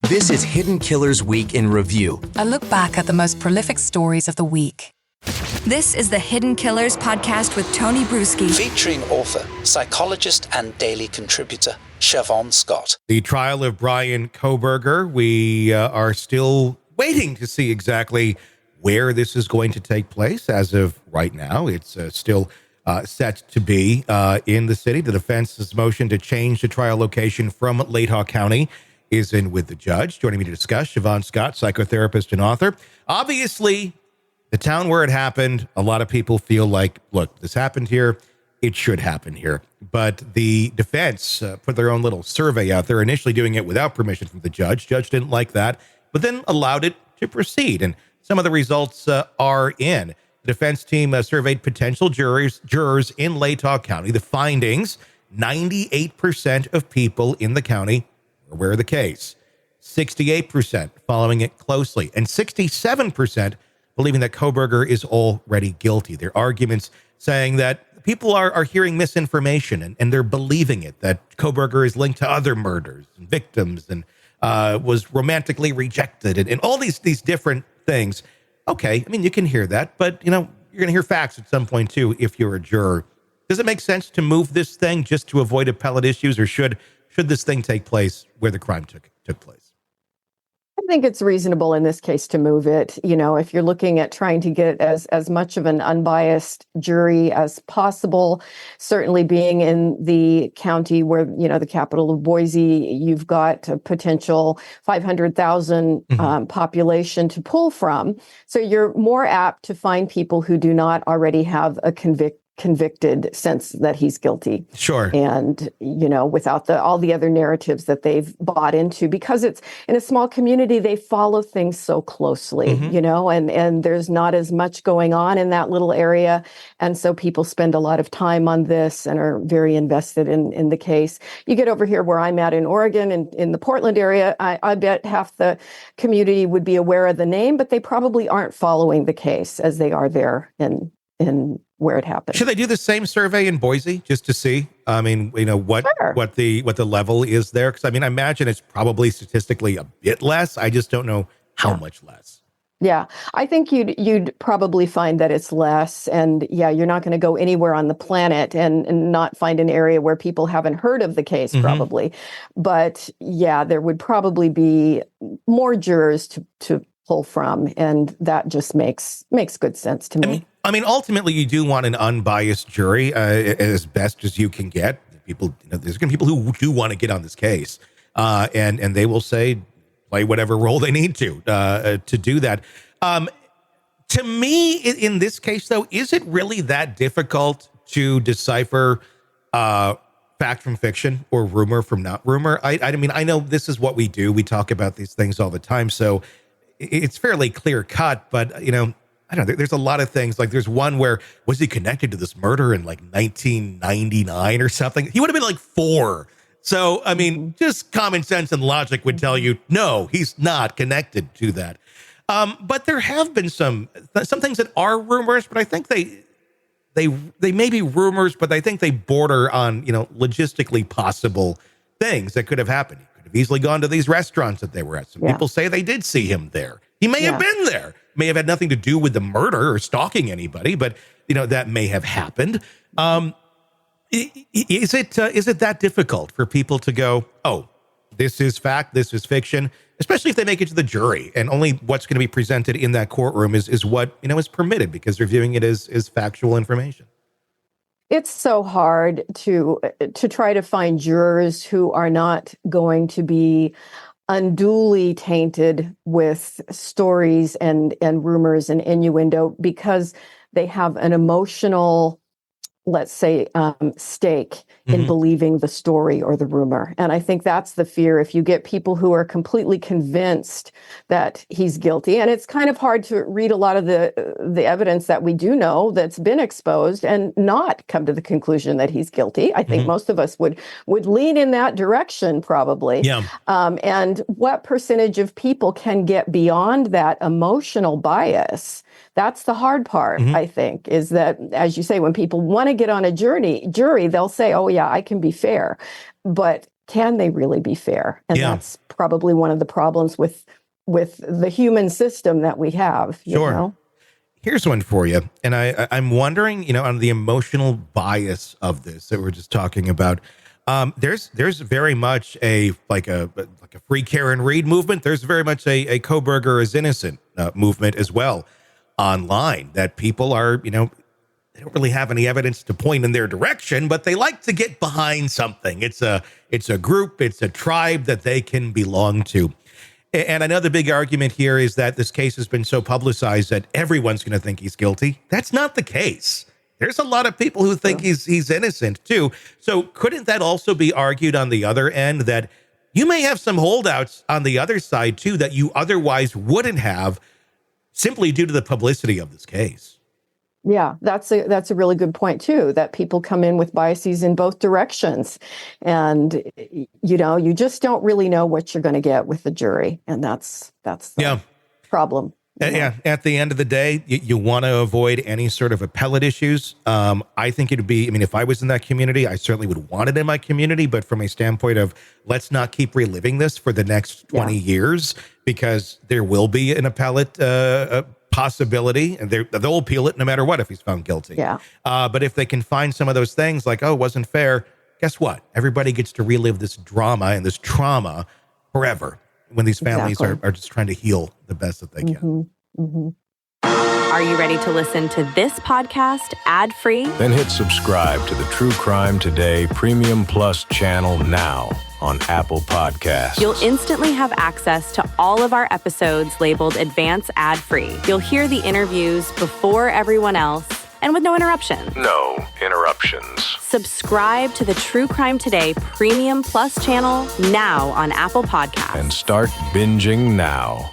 This is Hidden Killers Week in Review. A look back at the most prolific stories of the week. This is the Hidden Killers podcast with Tony Brueski. Featuring author, psychologist, and daily contributor, Siobhan Scott. The trial of Bryan Kohberger. We are still waiting to see exactly where this is going to take place. As of right now, it's still set to be in the city. The defense's motion to change the trial location from Latah County is in with the judge. Joining me to discuss, Siobhan Scott, psychotherapist and author. Obviously, the town where it happened, a lot of people feel like, look, this happened here, it should happen here. But the defense put their own little survey out there, initially doing it without permission from the judge. Judge didn't like that, but then allowed it to proceed. And some of the results are in. The defense team surveyed potential jurors in Latah County. The findings, 98% of people in the county are aware of the case. 68% following it closely. And 67% believing that Kohberger is already guilty. Their arguments saying that people are hearing misinformation and they're believing it, that Kohberger is linked to other murders and victims and was romantically rejected and all these different things. Okay, I mean, you can hear that, but, you're going to hear facts at some point, too, if you're a juror. Does it make sense to move this thing just to avoid appellate issues, or should this thing take place where the crime took place? I think it's reasonable in this case to move it. If you're looking at trying to get as much of an unbiased jury as possible, certainly being in the county where, the capital of Boise, you've got a potential 500,000 population to pull from. So you're more apt to find people who do not already have a convicted sense that he's guilty. Sure. And, without all the other narratives that they've bought into, because it's in a small community, they follow things so closely, and there's not as much going on in that little area. And so people spend a lot of time on this and are very invested in the case. You get over here where I'm at in Oregon and in the Portland area, I bet half the community would be aware of the name, but they probably aren't following the case as they are there in where it happened. Should they do the same survey in Boise just to see? I mean, what the level is there? Because I imagine it's probably statistically a bit less. I just don't know how much less. Yeah, I think you'd probably find that it's less. And you're not going to go anywhere on the planet and not find an area where people haven't heard of the case, probably. But there would probably be more jurors to pull from, and that just makes good sense to me. Ultimately, you do want an unbiased jury as best as you can get. People, there's going to be people who do want to get on this case, and they will say, play whatever role they need to do that. To me, in this case, though, is it really that difficult to decipher fact from fiction or rumor from not rumor? I know this is what we do. We talk about these things all the time, so it's fairly clear cut, but, I don't know, there's a lot of things. Like there's one where, was he connected to this murder in like 1999 or something? He would have been like 4. So, just common sense and logic would tell you, no, he's not connected to that. But there have been some things that are rumors, but I think they may be rumors, but I think they border on, logistically possible things that could have happened. He could have easily gone to these restaurants that they were at. Some people say they did see him there. He may have been there. May have had nothing to do with the murder or stalking anybody, but that may have happened. Is it that difficult for people to go, oh, this is fact, this is fiction, especially if they make it to the jury and only what's going to be presented in that courtroom is what is permitted because they're viewing it as factual information? It's so hard to try to find jurors who are not going to be unduly tainted with stories and rumors and innuendo because they have an emotional, let's say, stake in believing the story or the rumor. And I think that's the fear. If you get people who are completely convinced that he's guilty, and it's kind of hard to read a lot of the evidence that we do know that's been exposed and not come to the conclusion that he's guilty. I think most of us would lean in that direction probably. Yeah. And what percentage of people can get beyond that emotional bias? That's the hard part, I think, is that, as you say, when people want to get on a jury, they'll say, oh, yeah, I can be fair. But can they really be fair? And Yeah. that's probably one of the problems with the human system that we have. Sure. You know? Here's one for you. And I'm wondering, on the emotional bias of this that we're just talking about. There's very much a free Karen Reed movement. There's very much a Kohberger is innocent movement as well online, that people are, they don't really have any evidence to point in their direction, but they like to get behind something. It's a group, it's a tribe that they can belong to. And I know the big argument here is that this case has been so publicized that everyone's going to think he's guilty. That's not the case. There's a lot of people who think he's innocent too. So couldn't that also be argued on the other end, that you may have some holdouts on the other side too that you otherwise wouldn't have, simply due to the publicity of this case? Yeah, that's a really good point too, that people come in with biases in both directions. And, you just don't really know what you're going to get with the jury. And that's the problem. Yeah. At the end of the day, you want to avoid any sort of appellate issues. I think it'd be, if I was in that community, I certainly would want it in my community. But from a standpoint of, let's not keep reliving this for the next 20 years, because there will be an appellate possibility, and they'll appeal it no matter what if he's found guilty. Yeah. But if they can find some of those things like, it wasn't fair, guess what? Everybody gets to relive this drama and this trauma forever, when these families are just trying to heal the best that they can. Are you ready to listen to this podcast ad-free? Then hit subscribe to the True Crime Today Premium Plus channel now on Apple Podcasts. You'll instantly have access to all of our episodes labeled advance ad-free. You'll hear the interviews before everyone else and with no interruptions. No interruptions. Subscribe to the True Crime Today Premium Plus channel now on Apple Podcasts. And start binging now.